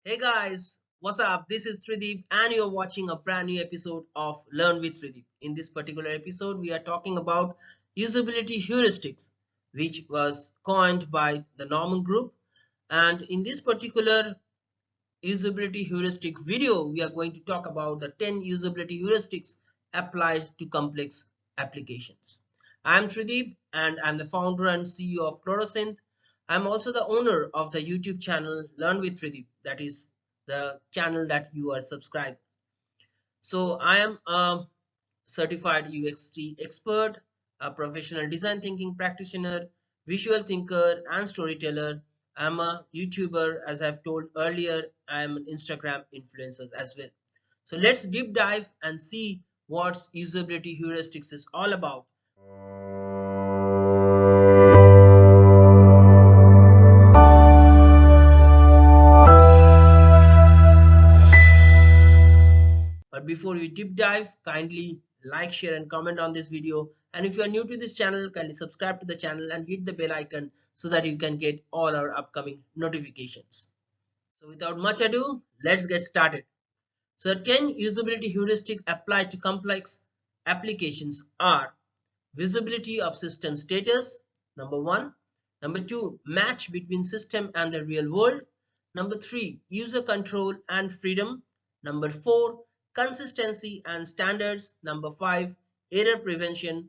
Hey guys, what's up? This is Tridib and you're watching a brand new episode of Learn with Tridib. In this particular episode, we are talking about usability heuristics, which was coined by the Norman Group. And in this particular usability heuristic video, we are going to talk about the 10 usability heuristics applied to complex applications. I'm Tridib and I'm the founder and CEO of Chlorosynth. I'm also the owner of the YouTube channel Learn with Tridib, that is the channel that you are subscribed. So I am a certified UX expert, a professional design thinking practitioner, visual thinker, and storyteller. I'm a YouTuber, as I've told earlier. I'm an Instagram influencer as well. So let's deep dive and see what usability heuristics is all about. But before we deep dive, kindly like, share and comment on this video. And if you are new to this channel, kindly subscribe to the channel and hit the bell icon so that you can get all our upcoming notifications. So without much ado, let's get started. So 10 usability heuristics applied to complex applications are: visibility of system status, number 1. Number 2, match between system and the real world. Number 3, user control and freedom. Number 4, consistency and standards. Number 5, error prevention.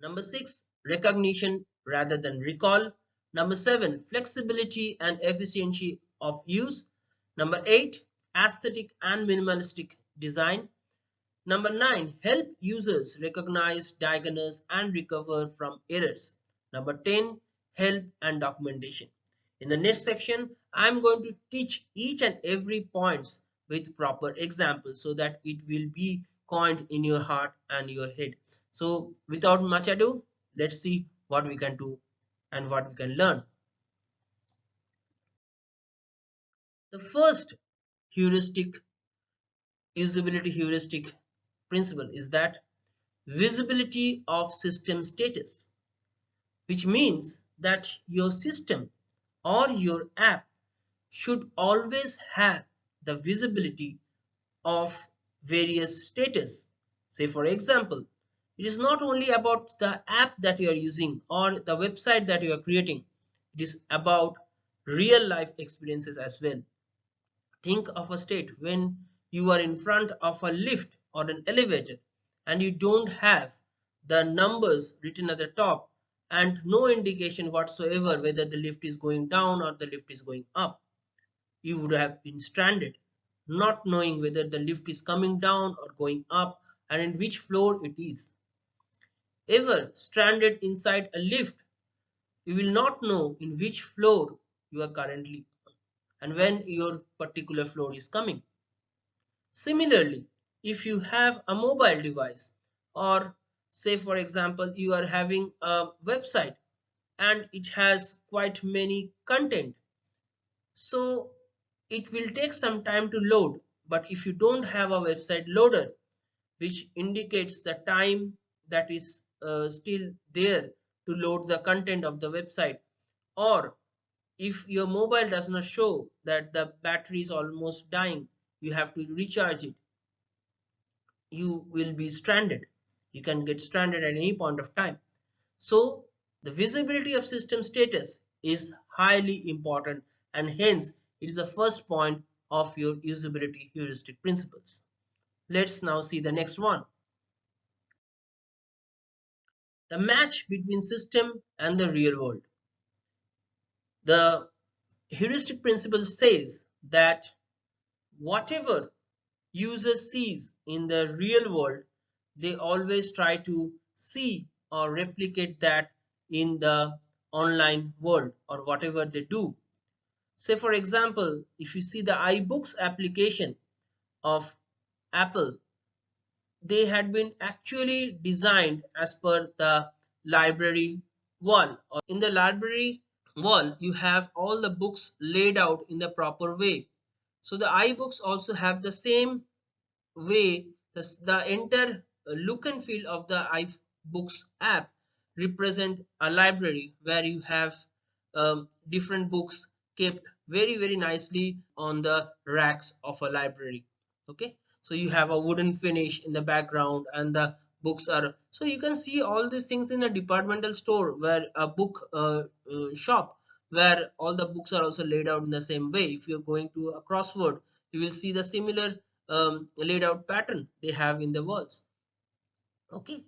Number 6, recognition rather than recall. Number 7, flexibility and efficiency of use. Number 8, aesthetic and minimalistic design. Number 9, help users recognize, diagnose, and recover from errors. Number 10, help and documentation. In the next section, I'm going to teach each and every points with proper examples so that it will be coined in your heart and your head. So without much ado, let's see what we can do and what we can learn. The first heuristic, usability heuristic principle is that visibility of system status, which means that your system or your app should always have the visibility of various status. Say for example, it is not only about the app that you are using or the website that you are creating, it is about real life experiences as well. Think of a state when you are in front of a lift or an elevator and you don't have the numbers written at the top and no indication whatsoever whether the lift is going down or the lift is going up. You would have been stranded, not knowing whether the lift is coming down or going up and in which floor it is. Ever stranded inside a lift, you will not know in which floor you are currently and when your particular floor is coming. Similarly, if you have a mobile device or say for example you are having a website and it has quite many content, so it will take some time to load. But if you don't have a website loader which indicates the time that is still there to load the content of the website, or if your mobile does not show that the battery is almost dying, you have to recharge it, you will be stranded. You can get stranded at any point of time. So the visibility of system status is highly important and hence it is the first point of your usability heuristic principles. Let's now see the next one. The match between system and the real world. The heuristic principle says that whatever user sees in the real world, they always try to see or replicate that in the online world or whatever they do. Say for example, if you see the iBooks application of Apple, they had been actually designed as per the library wall. Or in the library wall, you have all the books laid out in the proper way. So the iBooks also have the same way. The entire look and feel of the iBooks app represent a library where you have different books kept very nicely on the racks of a library. Okay, so you have a wooden finish in the background, and the books are, so you can see all these things in a departmental store where a book shop, where all the books are also laid out in the same way. If you're going to a crossword, you will see the similar laid out pattern they have in the walls. Okay,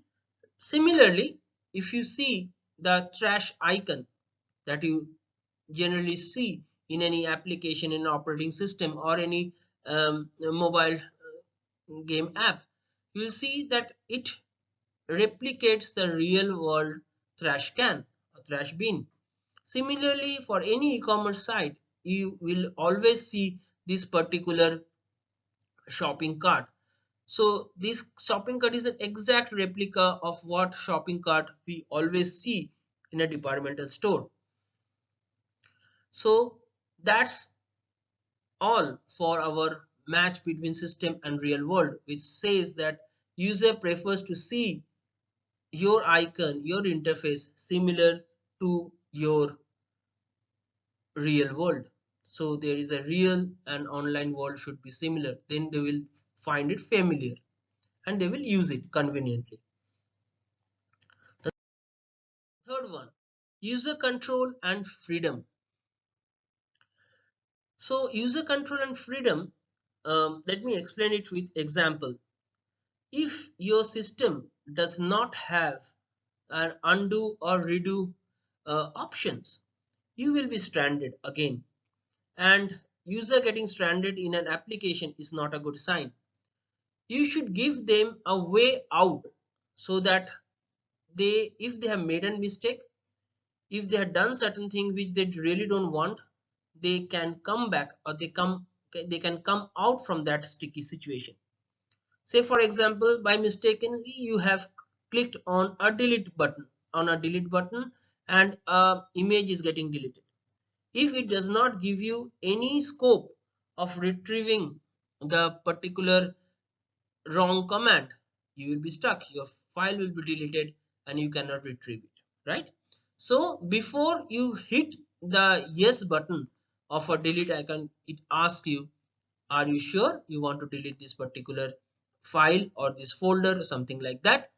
similarly, if you see the trash icon that you generally see in any application in operating system or any mobile game app, you will see that it replicates the real world trash can or trash bin. Similarly, for any e-commerce site, you will always see this particular shopping cart. So this shopping cart is an exact replica of what shopping cart we always see in a departmental store. So that's all for our match between system and real world, which says that user prefers to see your icon, your interface similar to your real world. So there is a real and online world should be similar. Then they will find it familiar and they will use it conveniently. The third one, user control and freedom. So user control and freedom, let me explain it with example. If your system does not have an undo or redo options, you will be stranded again. And user getting stranded in an application is not a good sign. You should give them a way out so that if they have made a mistake, if they have done certain thing which they really don't want, they can come back, or they can come out from that sticky situation. Say for example, by mistakenly you have clicked on a delete button and a image is getting deleted. If it does not give you any scope of retrieving the particular wrong command, you will be stuck. Your file will be deleted and you cannot retrieve it, right? So before you hit the yes button of a delete icon, it asks you, are you sure you want to delete this particular file or this folder or something like that?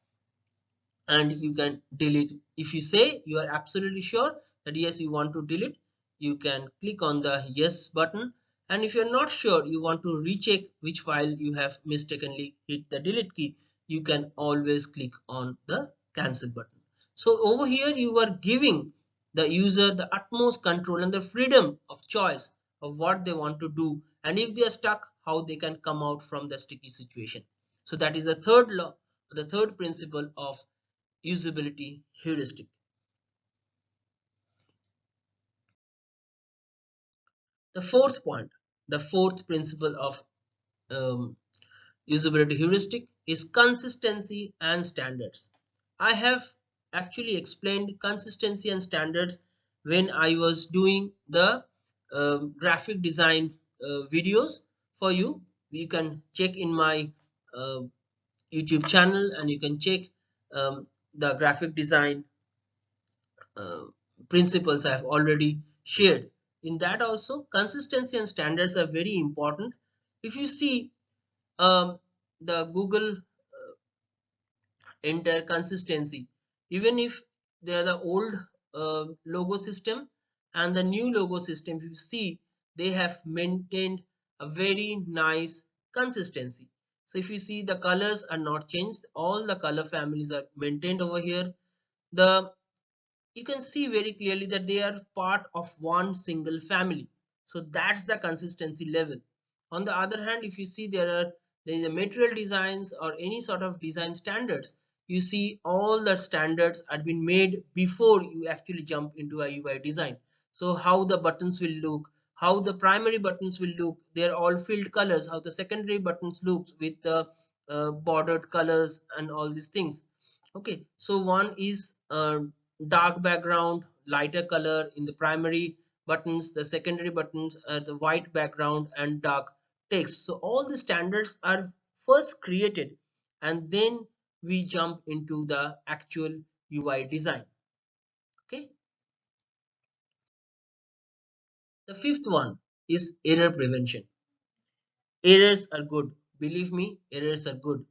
And you can delete. If you say you are absolutely sure that yes you want to delete, you can click on the yes button. And if you're not sure, you want to recheck which file you have mistakenly hit the delete key, you can always click on the cancel button. So over here you are giving the user the utmost control and the freedom of choice of what they want to do, and if they are stuck, how they can come out from the sticky situation. So that is the third law, the third principle of usability heuristic. The fourth point, the fourth principle of um, usability heuristic is consistency and standards. I have actually explained consistency and standards when I was doing the graphic design videos for you. You can check in my uh, YouTube channel and you can check the graphic design uh, principles I have already shared. In that also, consistency and standards are very important. If you see the Google entire consistency, even if they are the old logo system and the new logo system, if you see, they have maintained a very nice consistency. So if you see, the colors are not changed, all the color families are maintained over here. The You can see very clearly that they are part of one single family. So that's the consistency level. On the other hand, if you see, there is a material designs or any sort of design standards, you see all the standards have been made before you actually jump into a UI design. So how the buttons will look, how the primary buttons will look, they're all filled colors, how the secondary buttons looks with the bordered colors and all these things. Okay, so one is dark background, lighter color in the primary buttons, the secondary buttons the white background and dark text. So all the standards are first created and then we jump into the actual UI design. Okay, The fifth one is error prevention. Errors are good. Believe me, errors are good.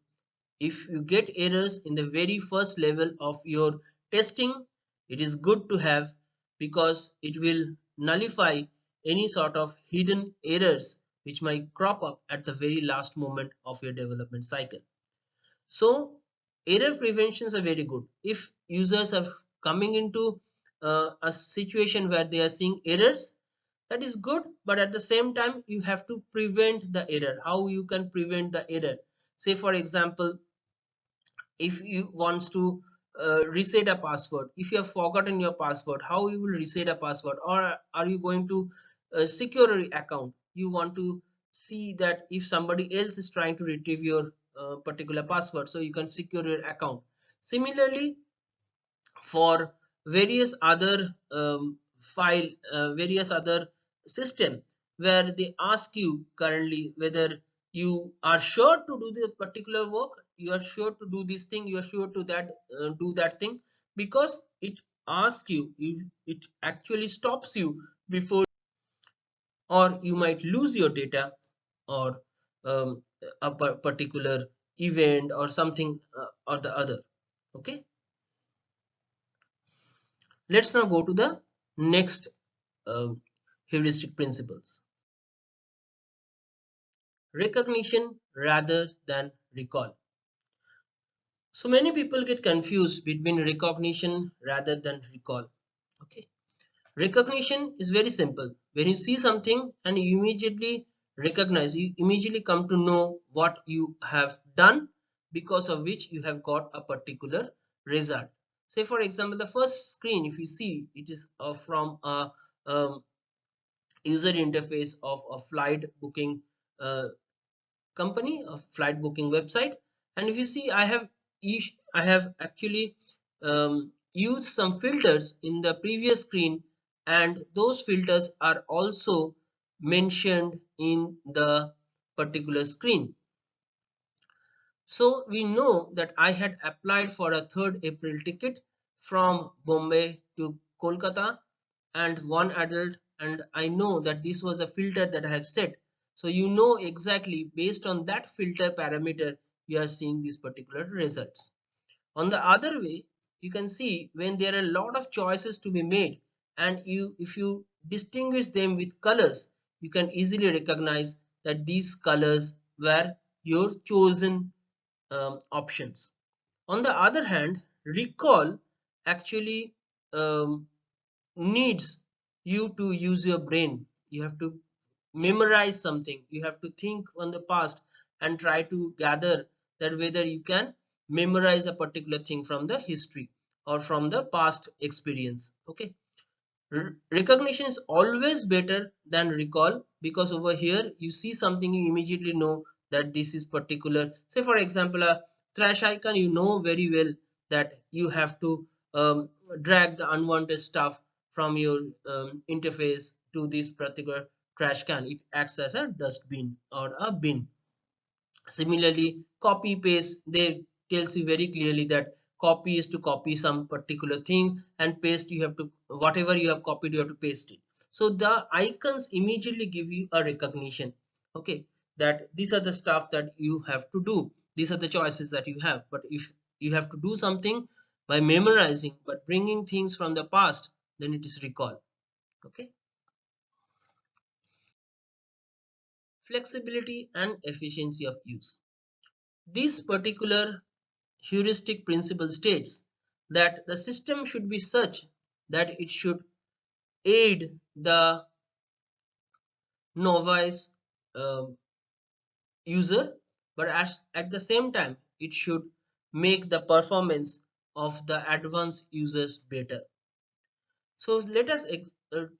If you get errors in the very first level of your testing, it is good to have, because it will nullify any sort of hidden errors which might crop up at the very last moment of your development cycle. So error preventions are very good. If users are coming into a situation where they are seeing errors, that is good, but at the same time you have to prevent the error. How you can prevent the error? Say for example, if you wants to reset a password, if you have forgotten your password, how you will reset a password? Or are you going to secure your account? You want to see that if somebody else is trying to retrieve your particular password, so you can secure your account. Similarly, for various other various other system, where they ask you currently whether you are sure to do the particular work, you are sure to do this thing, you are sure to that do that thing, because it asks you, it actually stops you before, or you might lose your data, or a particular event or something or the other. Okay, let's now go to the next um, heuristic principles. Recognition rather than recall. So many people get confused between recognition rather than recall. Okay, recognition is very simple. When you see something and you immediately recognize, you immediately come to know what you have done, because of which you have got a particular result. Say for example, the first screen, if you see, it is from a user interface of a flight booking uh, company, a flight booking website. And if you see, I have actually used some filters in the previous screen, and those filters are also mentioned in the particular screen. So we know that I had applied for a 3rd April ticket from Bombay to Kolkata, and one adult, and I know that this was a filter that I have set. So you know exactly based on that filter parameter you are seeing these particular results. On the other way, you can see when there are a lot of choices to be made, and if you distinguish them with colors, you can easily recognize that these colors were your chosen options. On the other hand, recall actually um, needs you to use your brain. You have to memorize something, you have to think on the past and try to gather that whether you can memorize a particular thing from the history or from the past experience. Okay, recognition is always better than recall, because over here you see something, you immediately know that this is particular. Say for example, a trash icon, you know very well that you have to drag the unwanted stuff from your interface to this particular trash can. It acts as a dustbin or a bin. Similarly, copy paste, they tells you very clearly that copy is to copy some particular thing, and paste, you have to, whatever you have copied, you have to paste it. So the icons immediately give you a recognition. Okay, that these are the stuff that you have to do, these are the choices that you have. But if you have to do something by memorizing but bringing things from the past, then it is recall. Okay, flexibility and efficiency of use. This particular heuristic principle states that the system should be such that it should aid the novice um user, but at the same time it should make the performance of the advanced users better. So let us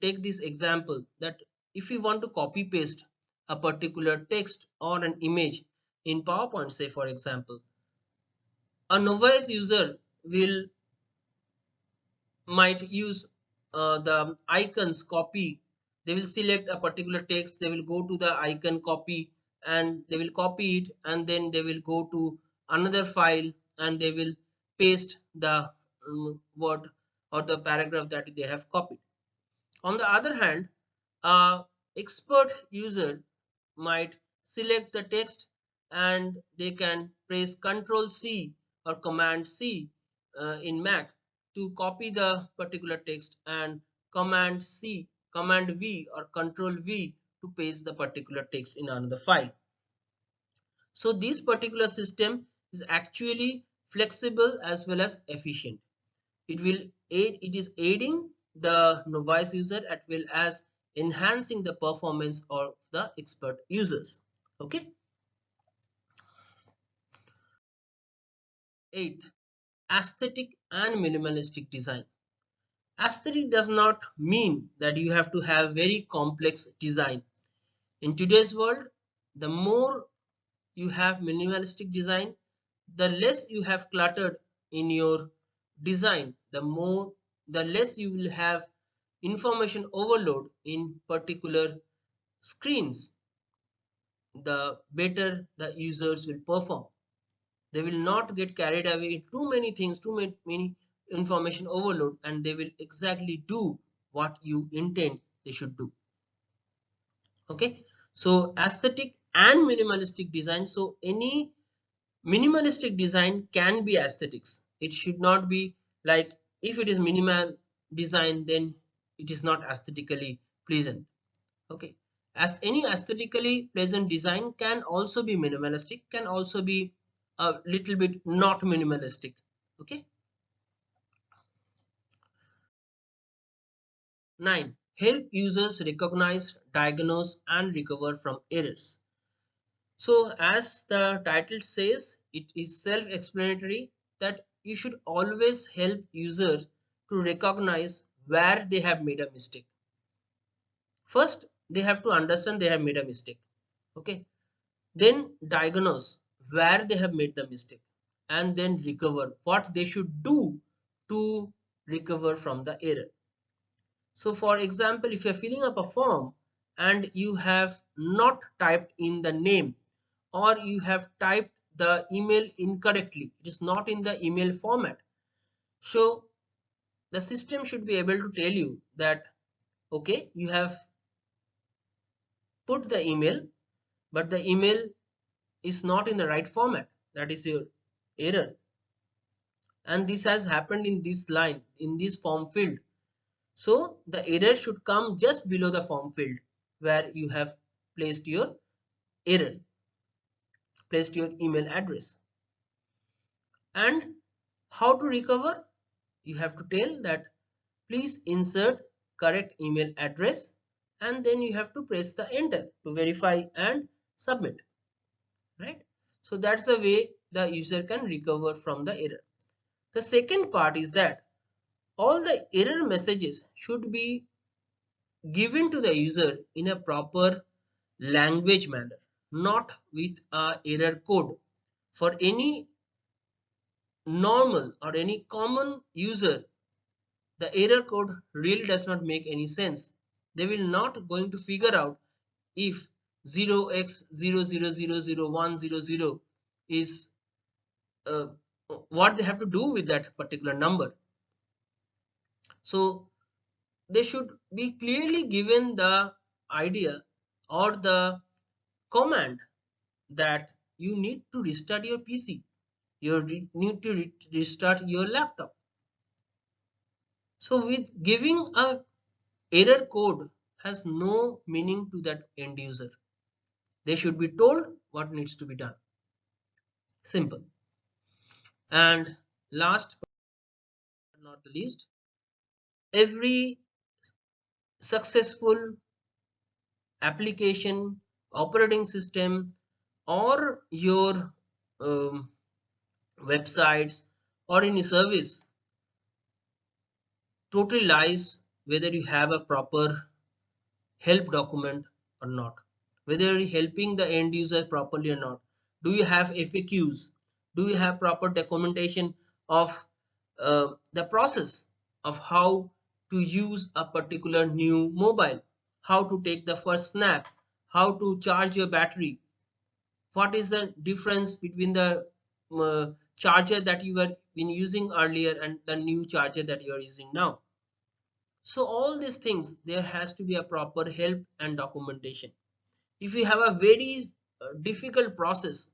take this example, that if we want to copy paste a particular text or an image in PowerPoint, say for example, a novice user will might use the icons copy. They will select a particular text, they will go to the icon copy, and they will copy it, and then they will go to another file and they will paste the word or the paragraph that they have copied. On the other hand, A expert user might select the text and they can press Ctrl C or Command C in Mac to copy the particular text, and Command C, Command V or Ctrl V to paste the particular text in another file. So this particular system is actually flexible as well as efficient. It is aiding the novice user as well as enhancing the performance of the expert users. Okay. Eighth, aesthetic and minimalistic design. Aesthetic does not mean that you have to have very complex design. In today's world, the more you have minimalistic design, the less you have cluttered in your design, the less you will have information overload in particular screens, the better the users will perform. They will not get carried away in too many things, too many information overload, and they will exactly do what you intend they should do. Okay, so aesthetic and minimalistic design. So any minimalistic design can be aesthetics. It should not be like, if it is minimal design, then it is not aesthetically pleasant. Okay, as any aesthetically pleasant design can also be minimalistic, can also be a little bit not minimalistic. Okay. 9, help users recognize, diagnose and recover from errors. So as the title says, it is self-explanatory that you should always help users to recognize where they have made a mistake. First, they have to understand they have made a mistake. Okay. Then diagnose where they have made the mistake, and then recover what they should do to recover from the error. So for example, if you're filling up a form and you have not typed in the name, or you have typed the email incorrectly, it is not in the email format. So the system should be able to tell you that, okay, you have put the email, but the email is not in the right format. That is your error. And this has happened in this line, in this form field. So the error should come just below the form field where you have placed your error, placed your email address. And how to recover? You have to tell that please insert correct email address, and then you have to press the enter to verify and submit, right? So that's the way the user can recover from the error. The second part is that all the error messages should be given to the user in a proper language manner, not with a error code. For any normal or any common user, the error code really does not make any sense. They will not going to figure out if 0x00000100 is what they have to do with that particular number. So they should be clearly given the idea or the command that you need to restart your PC, you need to restart your laptop. So with giving a error code has no meaning to that end user. They should be told what needs to be done. Simple. And last but not the least, every successful application, operating system, or your um, websites or any service totally lies whether you have a proper help document or not, whether you're helping the end user properly or not. Do you have FAQs? Do you have proper documentation of the process of how to use a particular new mobile, how to take the first snap, how to charge your battery, what is the difference between the charger that you were been using earlier and the new charger that you are using now? So all these things, there has to be a proper help and documentation. If you have a very difficult process,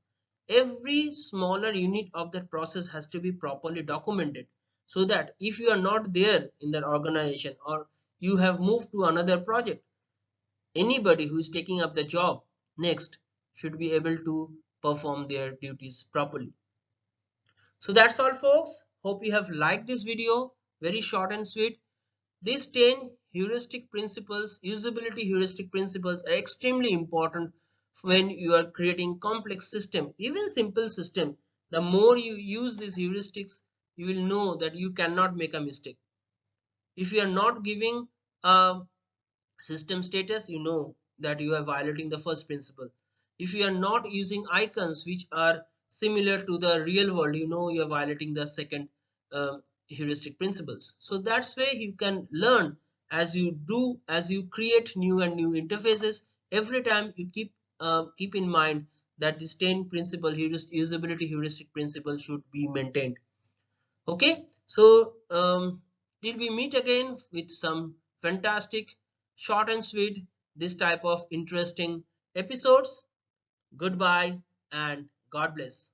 every smaller unit of that process has to be properly documented, so that if you are not there in that organization or you have moved to another project, anybody who is taking up the job next should be able to perform their duties properly. So that's all folks. Hope you have liked this video. Very short and sweet. These 10 heuristic principles, usability heuristic principles, are extremely important when you are creating complex system, even simple system. The more you use these heuristics, you will know that you cannot make a mistake. If you are not giving a system status, you know that you are violating the first principle. If you are not using icons which are similar to the real world, you know you are violating the second heuristic principles. So that's where you can learn as you do, as you create new and new interfaces. Every time you keep in mind that this 10 principle usability heuristic principle should be maintained. Okay, so till we meet again with some fantastic, short and sweet, this type of interesting episodes. Goodbye and God bless.